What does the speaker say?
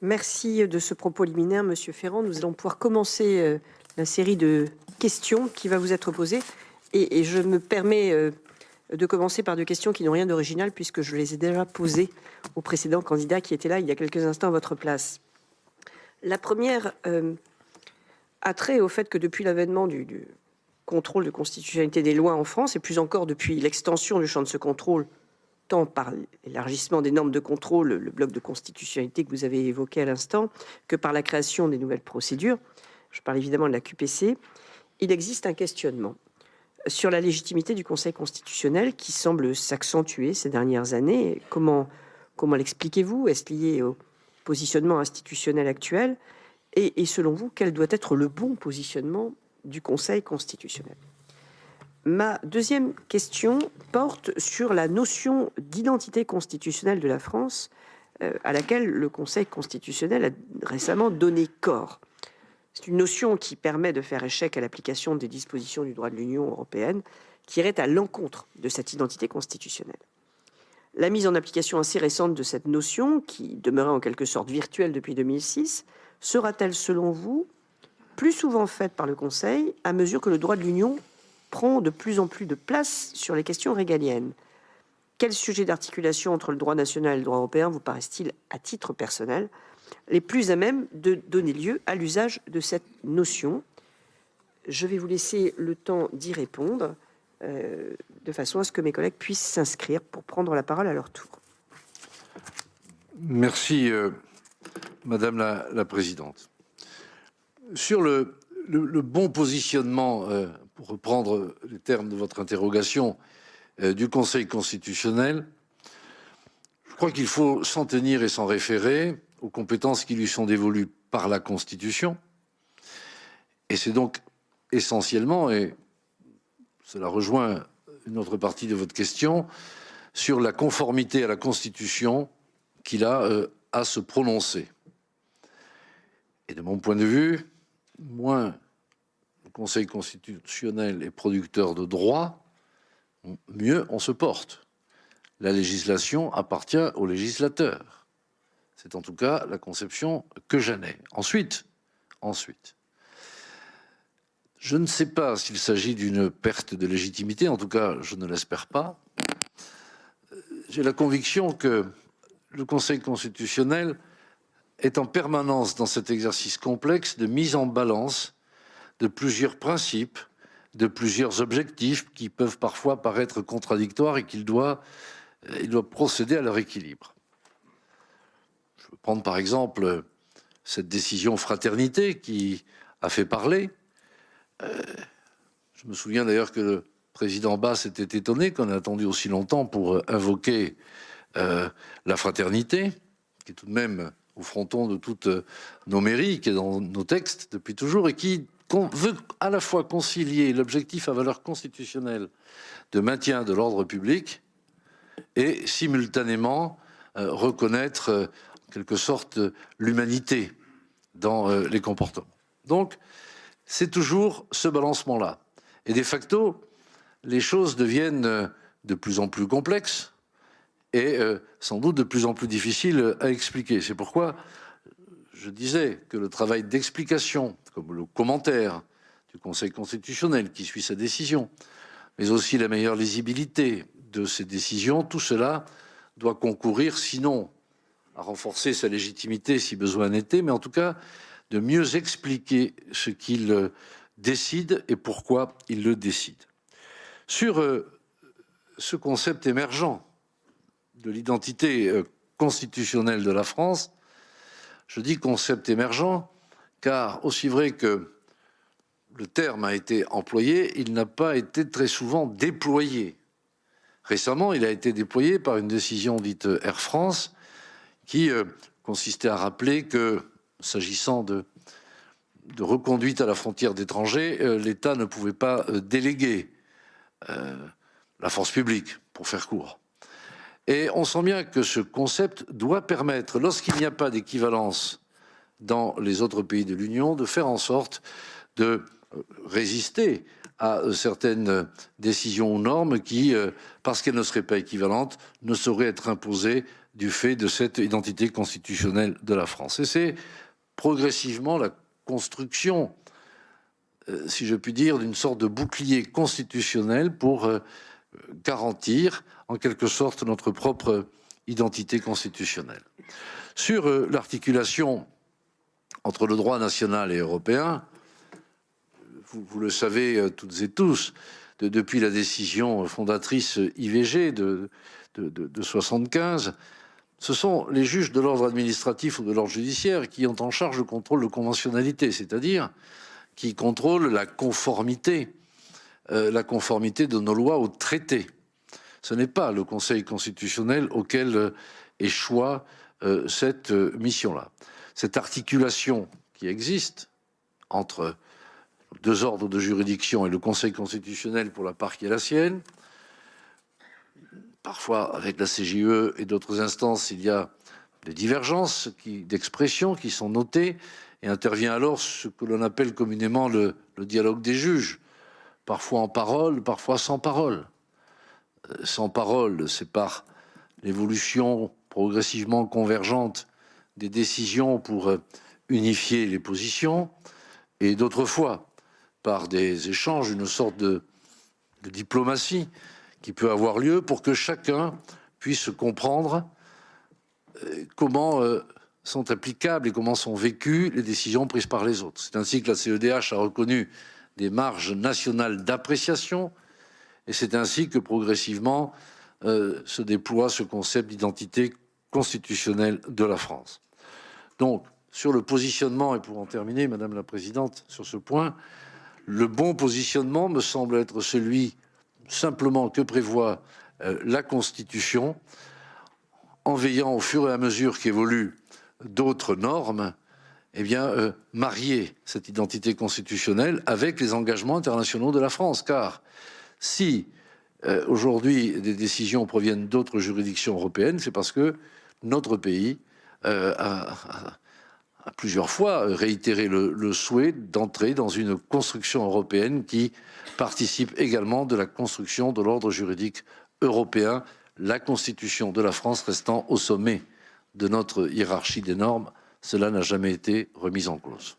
Merci de ce propos liminaire, Monsieur Ferrand. Nous allons pouvoir commencer la série de questions qui va vous être posée. Et je me permets de commencer par deux questions qui n'ont rien d'original puisque je les ai déjà posées au précédent candidat qui était là il y a quelques instants à votre place. La première a trait au fait que depuis l'avènement du contrôle de constitutionnalité des lois en France, et plus encore depuis l'extension du champ de ce contrôle, tant par l'élargissement des normes de contrôle, le bloc de constitutionnalité que vous avez évoqué à l'instant, que par la création des nouvelles procédures, je parle évidemment de la QPC, il existe un questionnement sur la légitimité du Conseil constitutionnel qui semble s'accentuer ces dernières années. Comment l'expliquez-vous? Est-ce lié au positionnement institutionnel actuel? Et selon vous, quel doit être le bon positionnement du Conseil constitutionnel? Ma deuxième question porte sur la notion d'identité constitutionnelle de la France à laquelle le Conseil constitutionnel a récemment donné corps. C'est une notion qui permet de faire échec à l'application des dispositions du droit de l'Union européenne qui irait à l'encontre de cette identité constitutionnelle. La mise en application assez récente de cette notion, qui demeurait en quelque sorte virtuelle depuis 2006, sera-t-elle, selon vous, plus souvent faite par le Conseil à mesure que le droit de l'Union prend de plus en plus de place sur les questions régaliennes? Quels sujets d'articulation entre le droit national et le droit européen vous paraissent-ils, à titre personnel, les plus à même de donner lieu à l'usage de cette notion? Je vais vous laisser le temps d'y répondre, de façon à ce que mes collègues puissent s'inscrire pour prendre la parole à leur tour. Merci, Madame la Présidente. Sur le bon positionnement, pour reprendre les termes de votre interrogation, du Conseil constitutionnel, je crois qu'il faut s'en tenir et s'en référer aux compétences qui lui sont dévolues par la Constitution. Et c'est donc essentiellement, et cela rejoint une autre partie de votre question, sur la conformité à la Constitution qu'il a à se prononcer. Et de mon point de vue, moins le Conseil constitutionnel est producteur de droit, mieux on se porte. La législation appartient au législateur. C'est en tout cas la conception que j'en ai. Ensuite, je ne sais pas s'il s'agit d'une perte de légitimité, en tout cas je ne l'espère pas. J'ai la conviction que le Conseil constitutionnel est en permanence dans cet exercice complexe de mise en balance de plusieurs principes, de plusieurs objectifs qui peuvent parfois paraître contradictoires et qu'il doit procéder à leur équilibre. Je veux prendre par exemple cette décision fraternité qui a fait parler. Je me souviens d'ailleurs que le président Bass était étonné qu'on ait attendu aussi longtemps pour invoquer la fraternité, qui est tout de même au fronton de toutes nos mairies, qui est dans nos textes depuis toujours, et qui veut à la fois concilier l'objectif à valeur constitutionnelle de maintien de l'ordre public et simultanément reconnaître en quelque sorte l'humanité dans les comportements. Donc, c'est toujours ce balancement-là. Et de facto, les choses deviennent de plus en plus complexes et sans doute de plus en plus difficiles à expliquer. C'est pourquoi je disais que le travail d'explication, comme le commentaire du Conseil constitutionnel qui suit sa décision, mais aussi la meilleure lisibilité de ces décisions, tout cela doit concourir, sinon à renforcer sa légitimité si besoin n'était, mais en tout cas de mieux expliquer ce qu'il décide et pourquoi il le décide. Sur ce concept émergent de l'identité constitutionnelle de la France, je dis concept émergent car aussi vrai que le terme a été employé, il n'a pas été très souvent déployé. Récemment, il a été déployé par une décision dite Air France qui consistait à rappeler que, s'agissant de reconduite à la frontière d'étrangers, l'État ne pouvait pas déléguer la force publique, pour faire court. Et on sent bien que ce concept doit permettre, lorsqu'il n'y a pas d'équivalence dans les autres pays de l'Union, de faire en sorte de résister à certaines décisions ou normes qui, parce qu'elles ne seraient pas équivalentes, ne sauraient être imposées du fait de cette identité constitutionnelle de la France. Et c'est progressivement la construction, si je puis dire, d'une sorte de bouclier constitutionnel pour garantir en quelque sorte notre propre identité constitutionnelle. Sur l'articulation entre le droit national et européen, vous le savez toutes et tous, depuis la décision fondatrice IVG de 1975, ce sont les juges de l'ordre administratif ou de l'ordre judiciaire qui ont en charge le contrôle de conventionnalité, c'est-à-dire qui contrôlent la conformité de nos lois aux traités. Ce n'est pas le Conseil constitutionnel auquel échoit cette mission-là. Cette articulation qui existe entre deux ordres de juridiction et le Conseil constitutionnel pour la part qui est la sienne, parfois avec la CJUE et d'autres instances, il y a des divergences d'expression qui sont notées et intervient alors ce que l'on appelle communément le dialogue des juges, parfois en parole, parfois sans parole. Sans parole, c'est par l'évolution progressivement convergente des décisions pour unifier les positions, et d'autres fois par des échanges, une sorte de diplomatie qui peut avoir lieu pour que chacun puisse comprendre comment sont applicables et comment sont vécues les décisions prises par les autres. C'est ainsi que la CEDH a reconnu des marges nationales d'appréciation, et c'est ainsi que progressivement se déploie ce concept d'identité constitutionnelle de la France. Donc, sur le positionnement, et pour en terminer, Madame la Présidente, sur ce point, le bon positionnement me semble être celui simplement que prévoit la Constitution, en veillant au fur et à mesure qu'évoluent d'autres normes, eh bien, marier cette identité constitutionnelle avec les engagements internationaux de la France. Car si aujourd'hui des décisions proviennent d'autres juridictions européennes, c'est parce que notre pays a plusieurs fois réitéré le souhait d'entrer dans une construction européenne qui participe également de la construction de l'ordre juridique européen, la Constitution de la France restant au sommet de notre hiérarchie des normes. Cela n'a jamais été remis en cause.